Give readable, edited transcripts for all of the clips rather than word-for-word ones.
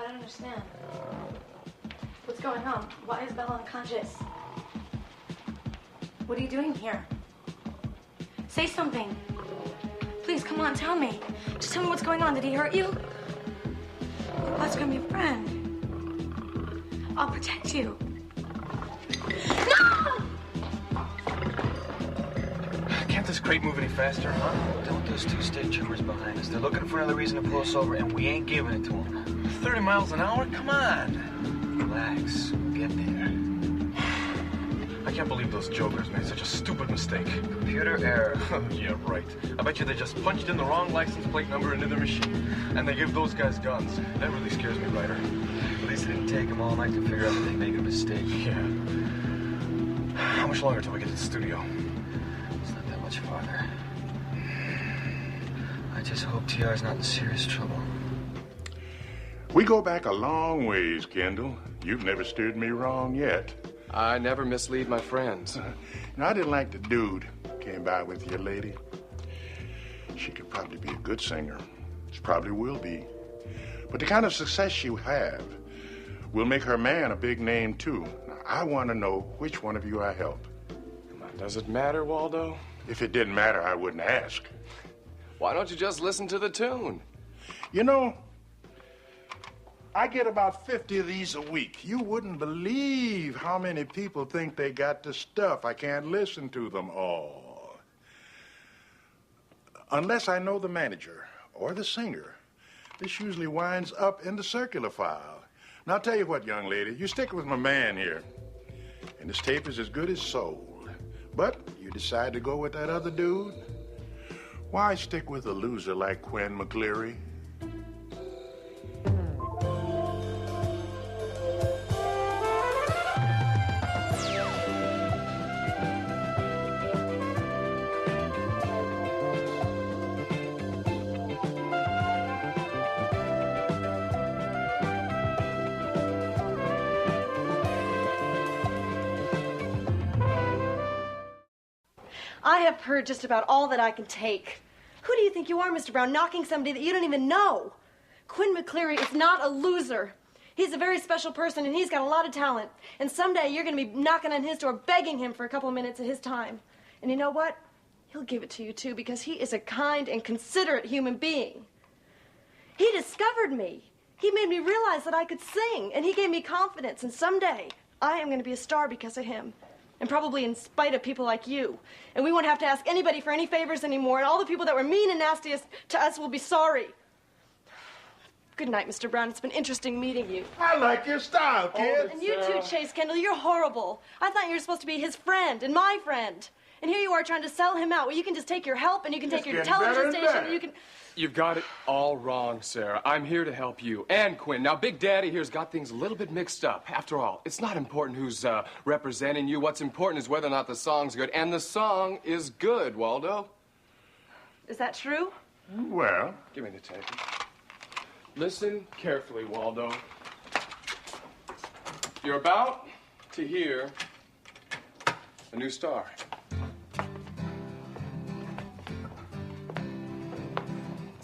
I don't understand. What's going on? Why is Bella unconscious? What are you doing here? Say something. Please, come on, tell me. Just tell me what's going on. Did he hurt you? Let's go be a friend. I'll protect you. No! Can't this crate move any faster, huh? Don't those two state troopers behind us. They're looking for another reason to pull us over, and we ain't giving it to them. 30 miles an hour? Come on. Relax. We'll get there. I can't believe those jokers made such a stupid mistake. Computer error. Yeah, right. I bet you they just punched in the wrong license plate number into their machine, and they give those guys guns. That really scares me, Ryder. At least it didn't take them all night to figure out that they made a mistake. Yeah. How much longer till we get to the studio? It's not that much farther. I just hope TR's not in serious trouble. We go back a long ways, Kendall. You've never steered me wrong yet. I never mislead my friends. I didn't like the dude who came by with your lady. She could probably be a good singer. She probably will be. But the kind of success she have will make her man a big name, too. Now, I want to know which one of you I help. Come on, does it matter, Waldo? If it didn't matter, I wouldn't ask. Why don't you just listen to the tune? You know, I get about 50 of these a week. You wouldn't believe how many people think they got the stuff. I can't listen to them all. Unless I know the manager or the singer. This usually winds up in the circular file. Now, I'll tell you what, young lady, you stick with my man here. And this tape is as good as sold. But you decide to go with that other dude? Why stick with a loser like Quinn McCleary? I have heard just about all that I can take. Who do you think you are, Mr. Brown, knocking somebody that you don't even know? Quinn McCleary is not a loser. He's a very special person, and he's got a lot of talent. And someday you're going to be knocking on his door, begging him for a couple of minutes of his time. And you know what? He'll give it to you, too, because he is a kind and considerate human being. He discovered me. He made me realize that I could sing, and he gave me confidence. And someday, I am going to be a star because of him. And probably in spite of people like you. And we won't have to ask anybody for any favors anymore, and all the people that were mean and nasty to us will be sorry. Good night, Mr. Brown. It's been interesting meeting you. I like your style, kid. And you too, Chase Kendall. You're horrible. I thought you were supposed to be his friend and my friend. And here you are trying to sell him out. Well, you can just take your help, and you can take your television station, and you can... You've got it all wrong, Sarah. I'm here to help you. And Quinn. Now, Big Daddy here's got things a little bit mixed up. After all, it's not important who's representing you. What's important is whether or not the song's good. And the song is good, Waldo. Is that true? Well... Give me the tape. Listen carefully, Waldo. You're about to hear a new star.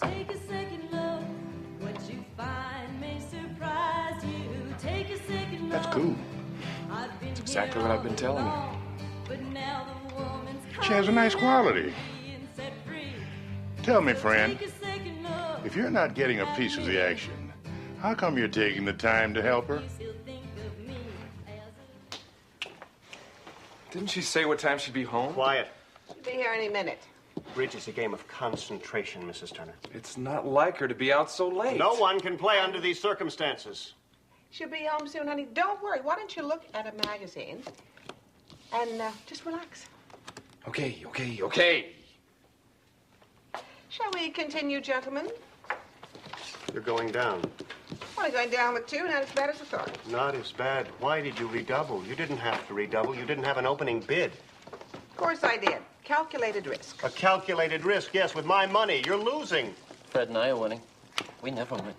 Take a second look, what you find may surprise you. Take a second look. That's cool. That's exactly what I've been telling you. But now the woman's She has a nice quality. Tell me, friend, if you're not getting a piece of the action, how come you're taking the time to help her? Didn't she say what time she'd be home? Quiet. She'll be here any minute. Bridge is a game of concentration, Mrs. Turner. It's not like her to be out so late. No one can play under these circumstances. She'll be home soon, honey. Don't worry. Why don't you look at a magazine and just relax. Okay. Shall we continue, gentlemen? You're going down. Only going down with two, not as bad as I thought. Not as bad. Why did you redouble? You didn't have to redouble. You didn't have an opening bid. Of course I did. Calculated risk. A calculated risk, yes, with my money. You're losing. Fred and I are winning. We never win.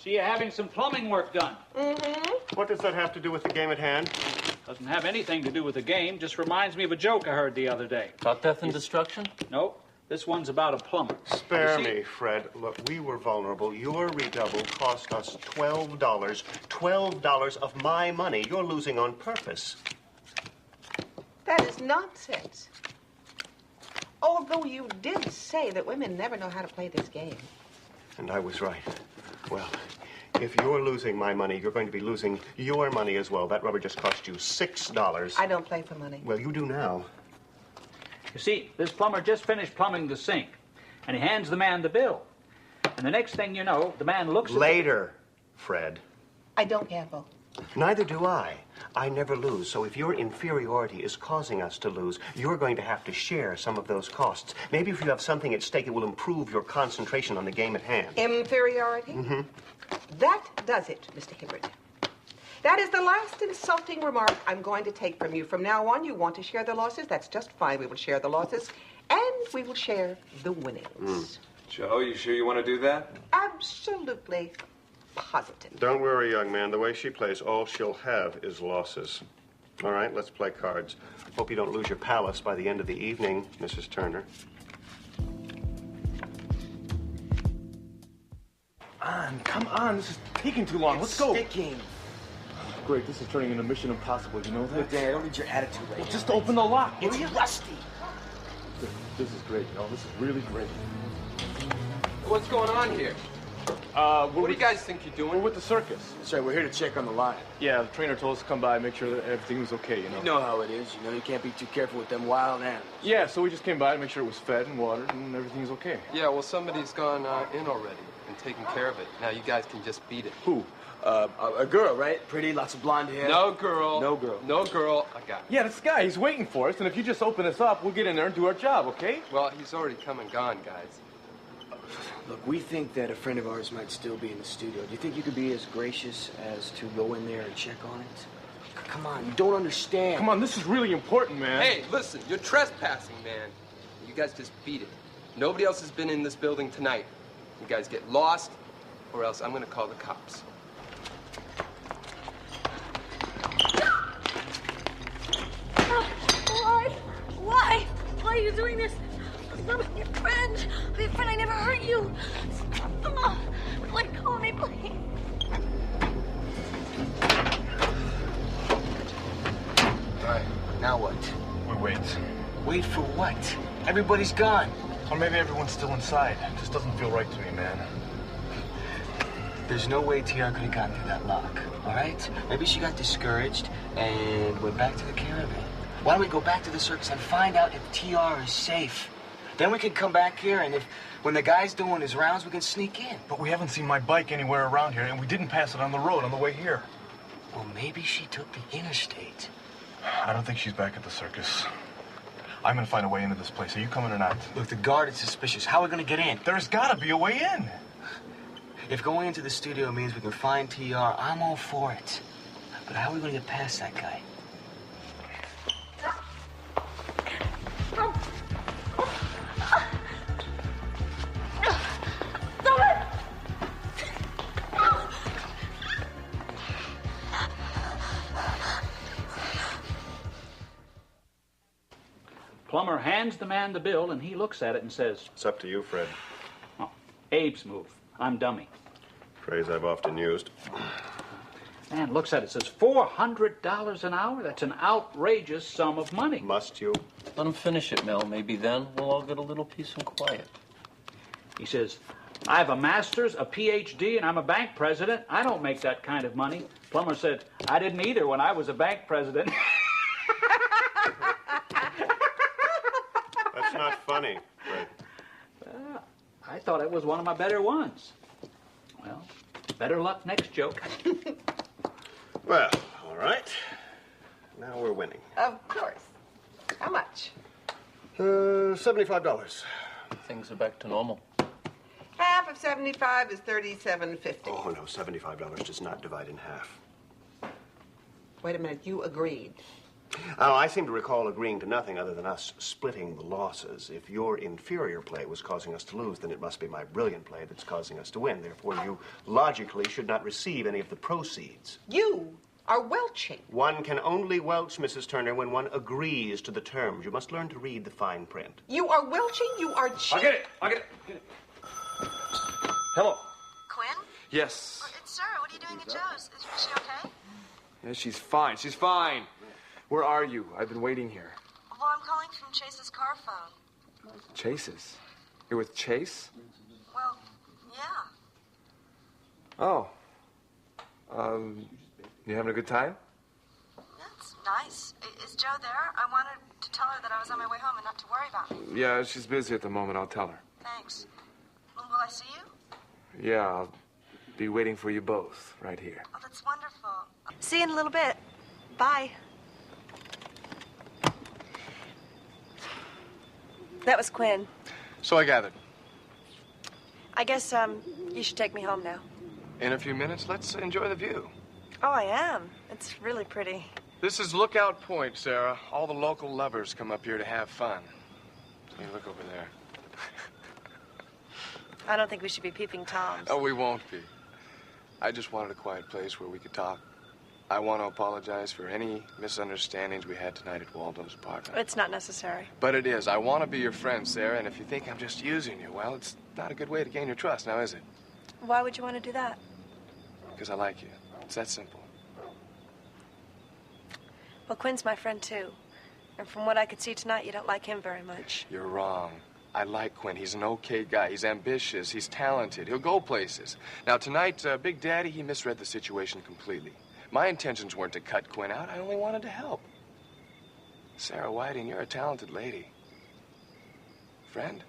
See you having some plumbing work done. Mm-hmm. What does that have to do with the game at hand? Doesn't have anything to do with the game. Just reminds me of a joke I heard the other day. About death and destruction? Nope. This one's about a plumber. Spare me, Fred. Look, we were vulnerable. Your redouble cost us $12. $12 of my money. You're losing on purpose. That is nonsense. Although you did say that women never know how to play this game. And I was right. Well, if you're losing my money, you're going to be losing your money as well. That rubber just cost you $6. I don't play for money. Well, you do now. You see, this plumber just finished plumbing the sink, and he hands the man the bill. And the next thing you know, the man looks at Later, Fred. I don't gamble. Neither do I. I never lose. So if your inferiority is causing us to lose, you're going to have to share some of those costs. Maybe if you have something at stake, it will improve your concentration on the game at hand. Inferiority? Mm-hmm. That does it, Mr. Hibbert. That is the last insulting remark I'm going to take from you. From now on, you want to share the losses? That's just fine. We will share the losses, and we will share the winnings. Joe, you sure you want to do that? Absolutely positive. Don't worry, young man. The way she plays, all she'll have is losses. All right, let's play cards. Hope you don't lose your palace by the end of the evening, Mrs. Turner. Come on, this is taking too long. Let's go. Sticking. Great, this is turning into Mission Impossible, you know that? Look, Dad, I don't need your attitude right Well, now. just open the lock, will It's you? rusty. This is great, you know, this is really great. What's going on here? What do you guys think you're We're doing? with the circus. Sorry, we're here to check on the line. Yeah, the trainer told us to come by and make sure that everything was okay, you know? You know how it is. You know, you can't be too careful with them wild animals. Yeah, so we just came by to make sure it was fed and watered and everything's okay. Yeah, well, somebody's gone in already and taken care of it. Now you guys can just beat it. Who? A girl, right? Pretty, lots of blonde hair. No girl. No girl. No girl. I got it. Yeah, this guy, he's waiting for us, and if you just open us up, we'll get in there and do our job, okay? Well, he's already come and gone, guys. Look, we think that a friend of ours might still be in the studio. Do you think you could be as gracious as to go in there and check on it? Come on, you don't understand. Come on, this is really important, man. Hey, listen, you're trespassing, man. You guys just beat it. Nobody else has been in this building tonight. You guys get lost, or else I'm gonna call the cops. Why? Why? Why are you doing this? I'm your friend. I'm your friend. I never hurt you. Let go of me, please. All right, now what? We wait. Wait for what? Everybody's gone. Or maybe everyone's still inside. It just doesn't feel right to me, man. There's no way TR could have gotten through that lock, all right? Maybe she got discouraged and went back to the caravan. Why don't we go back to the circus and find out if TR is safe? Then we can come back here, and when the guy's doing his rounds, we can sneak in. But we haven't seen my bike anywhere around here, and we didn't pass it on the road on the way here. Well, maybe she took the interstate. I don't think she's back at the circus. I'm gonna find a way into this place. Are you coming or not? Look, the guard is suspicious. How are we gonna get in? There's gotta be a way in. If going into the studio means we can find TR, I'm all for it. But how are we gonna get past that guy? Stop it! Plumber hands the man the bill, and he looks at it and says, It's up to you, Fred. oh, Abe's move. I'm dummy. Phrase I've often used. Man looks at it, says, $400 an hour? That's an outrageous sum of money. Must you? Let him finish it, Mel. Maybe then we'll all get a little peace and quiet. He says, I have a master's, a PhD, and I'm a bank president. I don't make that kind of money. Plumber said, I didn't either when I was a bank president. That's not funny, Fred. I thought it was one of my better ones. Well, better luck next joke. Well, all right. Now we're winning. Of course. How much? $75. Things are back to normal. Half of 75 is $37.50. Oh, no, $75 does not divide in half. Wait a minute, you agreed. Oh, I seem to recall agreeing to nothing other than us splitting the losses. If your inferior play was causing us to lose, then it must be my brilliant play that's causing us to win. Therefore, you logically should not receive any of the proceeds. You are welching. One can only welch, Mrs. Turner, when one agrees to the terms. You must learn to read the fine print. You are welching, you are I'll get it. I'll get it. Hello. Quinn? Yes. It's Sarah. What are you doing at Joe's? Is she okay? Yeah, she's fine. She's fine. Where are you? I've been waiting here. Well, I'm calling from Chase's car phone. Chase's? You're with Chase? Well, yeah. Oh. You having a good time? That's nice. Is Joe there? I wanted to tell her that I was on my way home and not to worry about me. Yeah, she's busy at the moment. I'll tell her. Thanks. Well, will I see you? Yeah, I'll be waiting for you both right here. Oh, that's wonderful. See you in a little bit. Bye. That was Quinn. So I gathered. I guess, you should take me home now. In a few minutes, let's enjoy the view. Oh, I am. It's really pretty. This is Lookout Point, Sarah. All the local lovers come up here to have fun. Hey, look over there. I don't think we should be peeping Toms. Oh, we won't be. I just wanted a quiet place where we could talk. I want to apologize for any misunderstandings we had tonight at Waldo's apartment. It's not necessary. But it is. I want to be your friend, Sarah, and if you think I'm just using you, well, it's not a good way to gain your trust, now is it? Why would you want to do that? Because I like you. It's that simple. Well, Quinn's my friend, too. And from what I could see tonight, you don't like him very much. You're wrong. I like Quinn. He's an okay guy. He's ambitious. He's talented. He'll go places. Now, tonight, Big Daddy, he misread the situation completely. My intentions weren't to cut Quinn out. I only wanted to help. Sarah Whiting, you're a talented lady. Friend?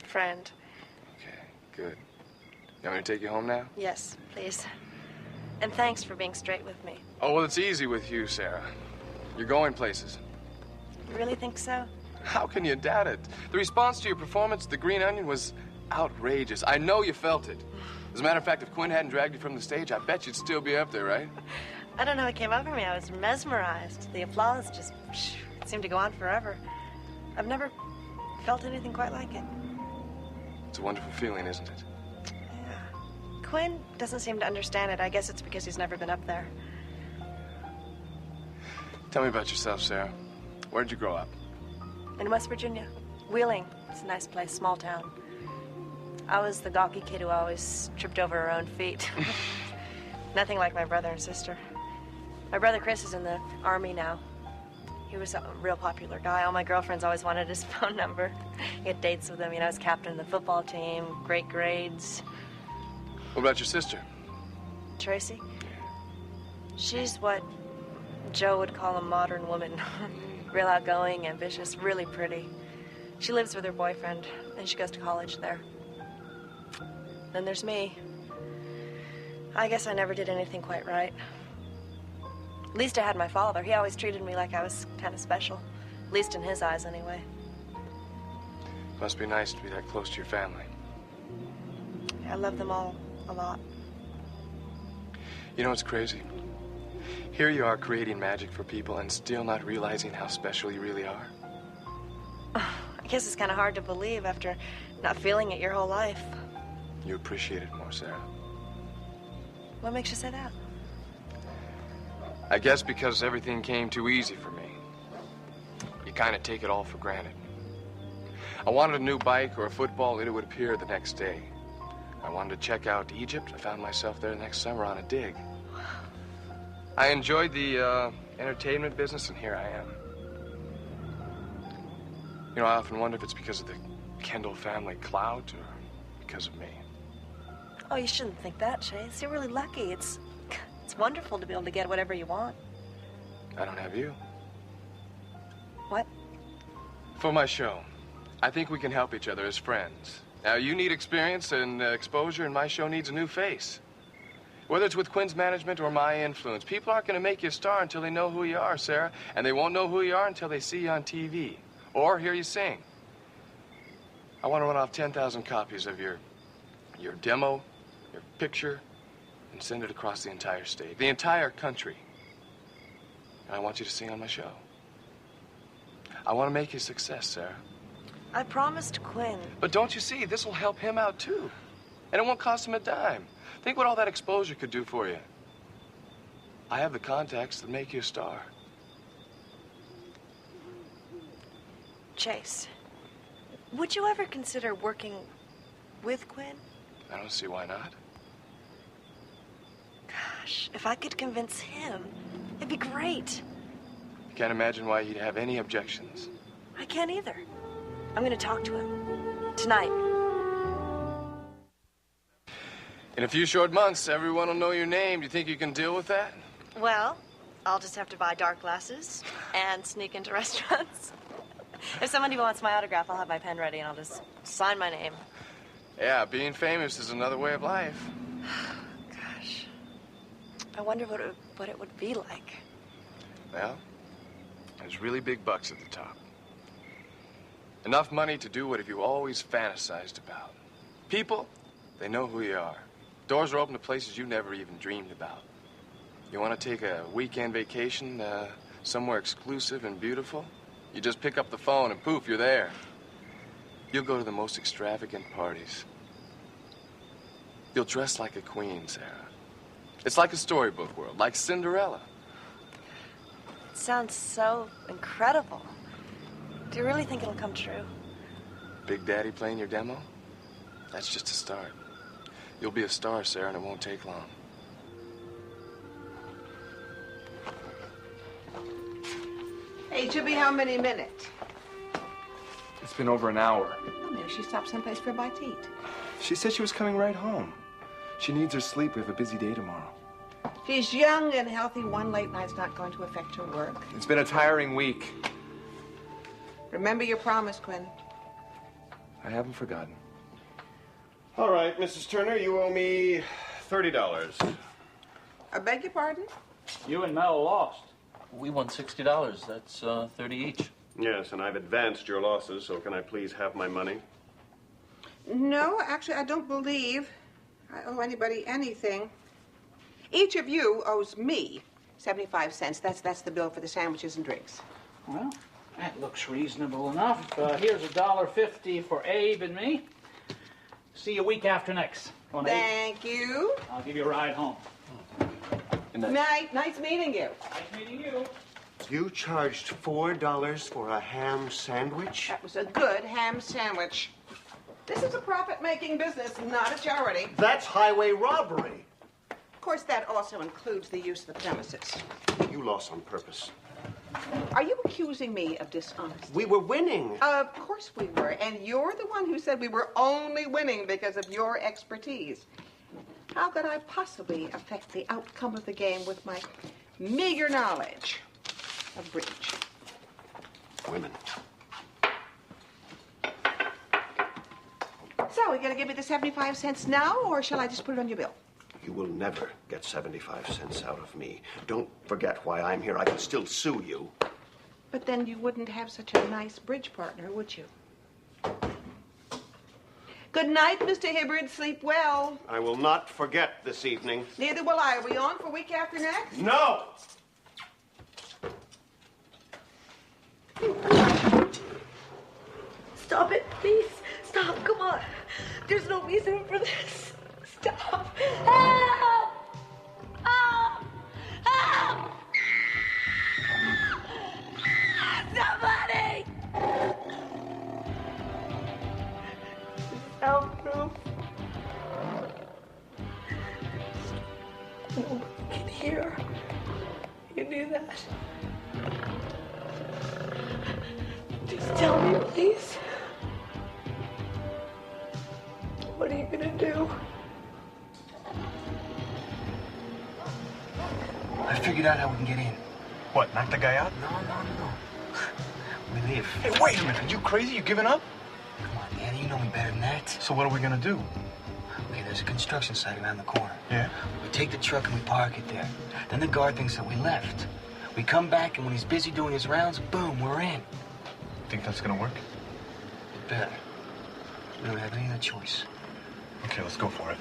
Friend. Okay, good. You want me to take you home now? Yes, please. And thanks for being straight with me. Oh, well, it's easy with you, Sarah. You're going places. You really think so? How can you doubt it? The response to your performance at the Green Onion was outrageous. I know you felt it. As a matter of fact, if Quinn hadn't dragged you from the stage, I bet you'd still be up there, right? I don't know what came over me. I was mesmerized. The applause just it seemed to go on forever. I've never felt anything quite like it. It's a wonderful feeling, isn't it? Yeah. Quinn doesn't seem to understand it. I guess it's because he's never been up there. Tell me about yourself, Sarah. Where'd you grow up? In West Virginia. Wheeling. It's a nice place, small town. I was the gawky kid who always tripped over her own feet. Nothing like my brother and sister. My brother Chris is in the Army now. He was a real popular guy. All my girlfriends always wanted his phone number. He had dates with him. You know, I was captain of the football team, great grades. What about your sister? Tracy? She's what Joe would call a modern woman. Real outgoing, ambitious, really pretty. She lives with her boyfriend, and she goes to college there. Then there's me. I guess I never did anything quite right. At least I had my father. He always treated me like I was kind of special. At least in his eyes, anyway. Must be nice to be that close to your family. I love them all a lot. You know what's crazy? Here you are creating magic for people and still not realizing how special you really are. I guess it's kind of hard to believe after not feeling it your whole life. You appreciate it more, Sarah. What makes you say that? I guess because everything came too easy for me. You kind of take it all for granted. I wanted a new bike or a football, it would appear the next day. I wanted to check out Egypt. I found myself there next summer on a dig. I enjoyed the entertainment business, and here I am. You know, I often wonder if it's because of the Kendall family clout or because of me. Oh, you shouldn't think that, Chase. You're really lucky. It's wonderful to be able to get whatever you want. I don't have you. What? For my show, I think we can help each other as friends. Now, you need experience and exposure, and my show needs a new face. Whether it's with Quinn's management or my influence, people aren't going to make you a star until they know who you are, Sarah. And they won't know who you are until they see you on TV or hear you sing. I want to run off 10,000 copies of your demo, your picture, and send it across the entire state, the entire country. And I want you to sing on my show. I want to make you a success, Sarah. I promised Quinn. But don't you see, this will help him out, too. And it won't cost him a dime. Think what all that exposure could do for you. I have the contacts that make you a star. Chase, would you ever consider working with Quinn? I don't see why not. Gosh, if I could convince him, it'd be great. Can't imagine why he'd have any objections. I can't either. I'm going to talk to him tonight. In a few short months, everyone will know your name. Do you think you can deal with that? Well, I'll just have to buy dark glasses and sneak into restaurants. If somebody wants my autograph, I'll have my pen ready and I'll just sign my name. Yeah, being famous is another way of life. Gosh. I wonder what it would be like. Well, there's really big bucks at the top. Enough money to do what you always fantasized about. People, they know who you are. Doors are open to places you never even dreamed about. You want to take a weekend vacation somewhere exclusive and beautiful? You just pick up the phone and poof, you're there. You'll go to the most extravagant parties. You'll dress like a queen, Sarah. It's like a storybook world, like Cinderella. It sounds so incredible. Do you really think it'll come true? Big Daddy playing your demo? That's just a start. You'll be a star, Sarah, and it won't take long. Hey, it should be how many minutes? It's been over an hour. Oh, maybe she stopped someplace for a bite to eat. She said she was coming right home. She needs her sleep. We have a busy day tomorrow. She's young and healthy. One late night's not going to affect her work. It's been a tiring week. Remember your promise, Quinn. I haven't forgotten. All right, Mrs. Turner, you owe me $30. I beg your pardon? You and Mel lost. We won $60. That's 30 each. Yes, and I've advanced your losses, so can I please have my money? No, actually, I don't believe I owe anybody anything. Each of you owes me 75 cents. That's the bill for the sandwiches and drinks. Well, that looks reasonable enough. Here's $1.50 for Abe and me. See you week after next. Come on, Abe. Thank you. I'll give you a ride home. Night. Nice meeting you. Nice meeting you. You charged $4 for a ham sandwich? That was a good ham sandwich. This is a profit-making business, not a charity. That's highway robbery. Of course, that also includes the use of the premises. You lost on purpose. Are you accusing me of dishonesty? We were winning. Of course we were, and you're the one who said we were only winning because of your expertise. How could I possibly affect the outcome of the game with my meager knowledge of bridge? Women. So, are you going to give me the 75 cents now, or shall I just put it on your bill? You will never get 75 cents out of me. Don't forget why I'm here. I can still sue you. But then you wouldn't have such a nice bridge partner, would you? Good night, Mr. Hibbard. Sleep well. I will not forget this evening. Neither will I. Are we on for week after next? No! Stop it, please. Stop, come on. There's no reason for this. Stop. Help! Help! Help! Somebody! Soundproof. Nobody can hear. You knew that. Just tell me, please. What are you gonna do? I figured out how we can get in. What, knock the guy out? No. We leave. Hey, wait a minute. Are you crazy? You giving up? Come on, Danny. You know me better than that. So what are we gonna do? Okay, there's a construction site around the corner. Yeah? We take the truck and we park it there. Then the guard thinks that we left. We come back, and when he's busy doing his rounds, boom, we're in. Think that's gonna work? You bet. We don't have any other choice. Okay, let's go for it.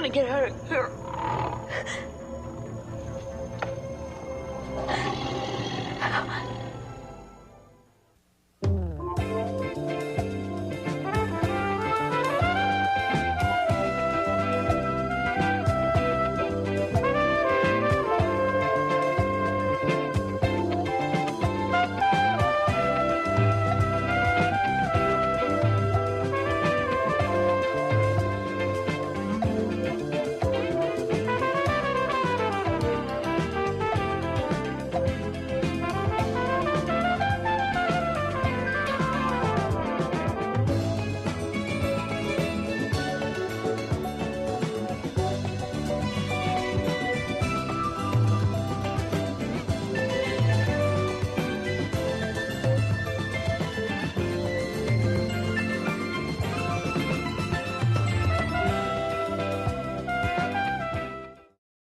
gonna get out of here.